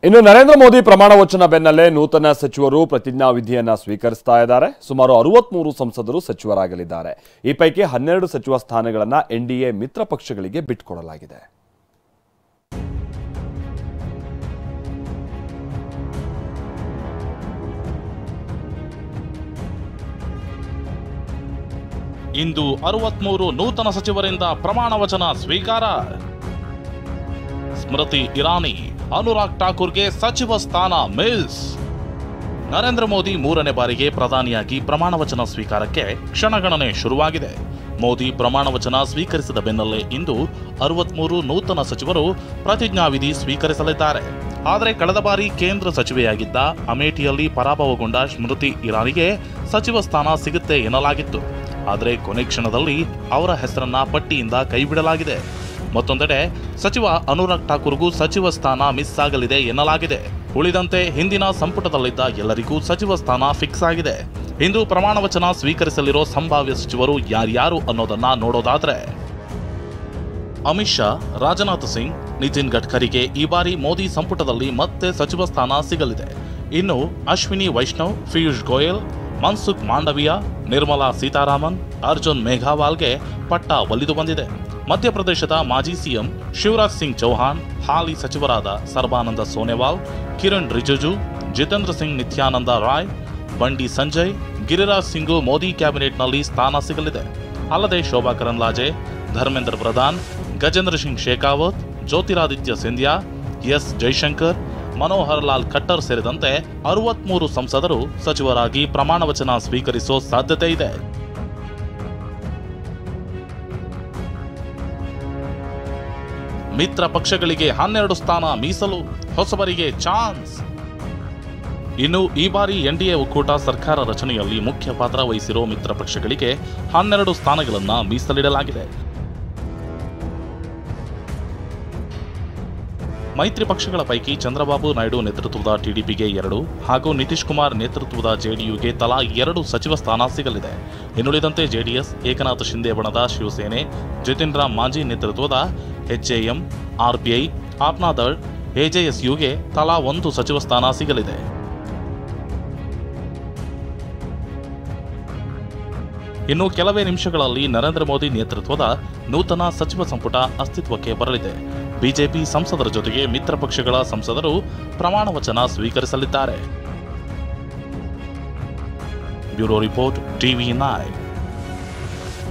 ಇನ್ನು ನರೇಂದ್ರ ಮೋದಿ ಪ್ರಮಾಣ ವಚನ ಬೆನ್ನಲ್ಲೇ ನೂತನ ಸಚಿವರು ಪ್ರತಿಜ್ಞಾ ವಿಧಿಯನ್ನ ಸ್ವೀಕರಿಸ್ತಾ ಇದ್ದಾರೆ. ಸುಮಾರು 63 ಸಂಸದರು ಸಚಿವರಾಗಲಿದ್ದಾರೆ. ಈ ಪೈಕಿ 12 ಸಚಿವ ಸ್ಥಾನಗಳನ್ನು ಎನ್ಡಿಎ ಮಿತ್ರ ಪಕ್ಷಗಳಿಗೆ ಬಿಟ್ಟುಕೊಡಲಾಗಿದೆ. ಇಂದು 63 ನೂತನ ಸಚಿವರಿಂದ ಪ್ರಮಾಣ ವಚನ ಸ್ವೀಕಾರ. ಸ್ಮೃತಿ ಇರಾನಿ, ಅನುರಾಗ್ ಠಾಕೂರ್ಗೆ ಸಚಿವ ಸ್ಥಾನ ಮಿಸ್. ನರೇಂದ್ರ ಮೋದಿ 3ನೇ ಬಾರಿಗೆ ಪ್ರಧಾನಿಯಾಗಿ ಪ್ರಮಾಣ ವಚನ ಸ್ವೀಕಾರಕ್ಕೆ ಕ್ಷಣಗಣನೆ ಶುರುವಾಗಿದೆ. ಮೋದಿ ಪ್ರಮಾಣ ವಚನ ಸ್ವೀಕರಿಸಿದ ಬೆನ್ನಲ್ಲೇ ಇಂದು 63 ನೂತನ ಸಚಿವರು ಪ್ರತಿಜ್ಞಾವಿಧಿ ಸ್ವೀಕರಿಸಲಿದ್ದಾರೆ. ಆದರೆ ಕಳೆದ ಬಾರಿ ಕೇಂದ್ರ ಸಚಿವೆಯಾಗಿದ್ದ ಅಮೇಠಿಯಲ್ಲಿ ಪರಾಭವಗೊಂಡ ಸ್ಮೃತಿ ಇರಾನಿಗೆ ಸಚಿವ ಸ್ಥಾನ ಸಿಗುತ್ತೆ ಎನ್ನಲಾಗಿತ್ತು. ಆದರೆ ಕೊನೆ ಕ್ಷಣದಲ್ಲಿ ಅವರ ಹೆಸರನ್ನ ಪಟ್ಟಿಯಿಂದ ಕೈಬಿಡಲಾಗಿದೆ. ಮತ್ತೊಂದೆಡೆ ಸಚಿವ ಅನುರಾಗ್ ಠಾಕೂರ್ಗೂ ಸಚಿವ ಸ್ಥಾನ ಮಿಸ್ ಆಗಲಿದೆ ಎನ್ನಲಾಗಿದೆ. ಉಳಿದಂತೆ ಹಿಂದಿನ ಸಂಪುಟದಲ್ಲಿದ್ದ ಎಲ್ಲರಿಗೂ ಸಚಿವ ಸ್ಥಾನ ಫಿಕ್ಸ್ ಆಗಿದೆ. ಇಂದು ಪ್ರಮಾಣ ವಚನ ಸ್ವೀಕರಿಸಲಿರೋ ಸಂಭಾವ್ಯ ಸಚಿವರು ಯಾರ್ಯಾರು ಅನ್ನೋದನ್ನ ನೋಡೋದಾದ್ರೆ, ಅಮಿತ್ ಶಾ, ರಾಜನಾಥ್ ಸಿಂಗ್, ನಿತಿನ್ ಗಡ್ಕರಿಗೆ ಈ ಬಾರಿ ಮೋದಿ ಸಂಪುಟದಲ್ಲಿ ಮತ್ತೆ ಸಚಿವ ಸ್ಥಾನ ಸಿಗಲಿದೆ. ಇನ್ನು ಅಶ್ವಿನಿ ವೈಷ್ಣವ್, ಪಿಯೂಷ್ ಗೋಯಲ್, ಮನ್ಸುಖ್ ಮಾಂಡವಿಯಾ, ನಿರ್ಮಲಾ ಸೀತಾರಾಮನ್, ಅರ್ಜುನ್ ಮೇಘವಾಲ್ಗೆ ಪಟ್ಟ ಒಲಿದು ಬಂದಿದೆ. ಮಧ್ಯಪ್ರದೇಶದ ಮಾಜಿ ಸಿಎಂ ಶಿವರಾಜ್ ಸಿಂಗ್ ಚೌಹಾಣ್, ಹಾಲಿ ಸಚಿವರಾದ ಸರ್ಬಾನಂದ ಸೋನೆವಾಲ್, ಕಿರಣ್ ರಿಜಿಜು, ಜಿತೇಂದ್ರ ಸಿಂಗ್ ನಿತ್ಯಾನಂದ ರಾಯ್, ಬಂಡಿ ಸಂಜಯ್, ಗಿರಿರಾಜ್ ಸಿಂಗ್ ಮೋದಿ ಕ್ಯಾಬಿನೆಟ್ನಲ್ಲಿ ಸ್ಥಾನ ಸಿಗಲಿದೆ. ಅಲ್ಲದೆ ಶೋಭಾ ಕರಂದ್ಲಾಜೆ, ಧರ್ಮೇಂದ್ರ ಪ್ರಧಾನ್, ಗಜೇಂದ್ರ ಸಿಂಗ್ ಶೇಖಾವತ್, ಜ್ಯೋತಿರಾದಿತ್ಯ ಸಿಂಧ್ಯಾ, ಎಸ್ ಜೈಶಂಕರ್, ಮನೋಹರ್ ಲಾಲ್ ಖಟ್ಟರ್ ಸೇರಿದಂತೆ 63 ಸಂಸದರು ಸಚಿವರಾಗಿ ಪ್ರಮಾಣ ವಚನ ಸ್ವೀಕರಿಸೋ ಸಾಧ್ಯತೆ ಇದೆ. ಮಿತ್ರ ಪಕ್ಷಗಳಿಗೆ 12 ಸ್ಥಾನ ಮೀಸಲು, ಹೊಸಬರಿಗೆ ಚಾನ್ಸ್. ಇನ್ನು ಈ ಬಾರಿ ಎನ್ಡಿಎ ಒಕ್ಕೂಟ ಸರ್ಕಾರ ರಚನೆಯಲ್ಲಿ ಮುಖ್ಯ ಪಾತ್ರ ವಹಿಸಿರೋ ಮಿತ್ರ ಪಕ್ಷಗಳಿಗೆ 12 ಸ್ಥಾನಗಳನ್ನು ಮೀಸಲಿಡಲಾಗಿದೆ. ಮೈತ್ರಿ ಪಕ್ಷಗಳ ಪೈಕಿ ಚಂದ್ರಬಾಬು ನಾಯ್ಡು ನೇತೃತ್ವದ ಟಿಡಿಪಿಗೆ 2 ಹಾಗೂ ನಿತೀಶ್ ಕುಮಾರ್ ನೇತೃತ್ವದ ಜೆಡಿಯುಗೆ ತಲಾ 2 ಸಚಿವ ಸ್ಥಾನ ಸಿಗಲಿದೆ. ಇನ್ನುಳಿದಂತೆ ಜೆಡಿಎಸ್, ಏಕನಾಥ ಶಿಂದೆ ಬಣದ ಶಿವಸೇನೆ, ಜಿತಿನ್ ರಾಮ್ ಮಾಂಜಿ ನೇತೃತ್ವದ ಎಚ್ಎಎಂ, ಆರ್ಪಿಐ, ಆಪ್ನಾದಳ್, ಎಜೆಎಸ್ಯುಗೆ ತಲಾ 1 ಸಚಿವ ಸ್ಥಾನ ಸಿಗಲಿದೆ. ಇನ್ನು ಕೆಲವೇ ನಿಮಿಷಗಳಲ್ಲಿ ನರೇಂದ್ರ ಮೋದಿ ನೇತೃತ್ವದ ನೂತನ ಸಚಿವ ಸಂಪುಟ ಅಸ್ತಿತ್ವಕ್ಕೆ ಬರಲಿದೆ. ಬಿಜೆಪಿ ಸಂಸದರ ಜೊತೆಗೆ ಮಿತ್ರ ಪಕ್ಷಗಳ ಸಂಸದರು ಪ್ರಮಾಣ ವಚನ ಸ್ವೀಕರಿಸಲಿದ್ದಾರೆ. Bureau report, ಟಿವಿ9.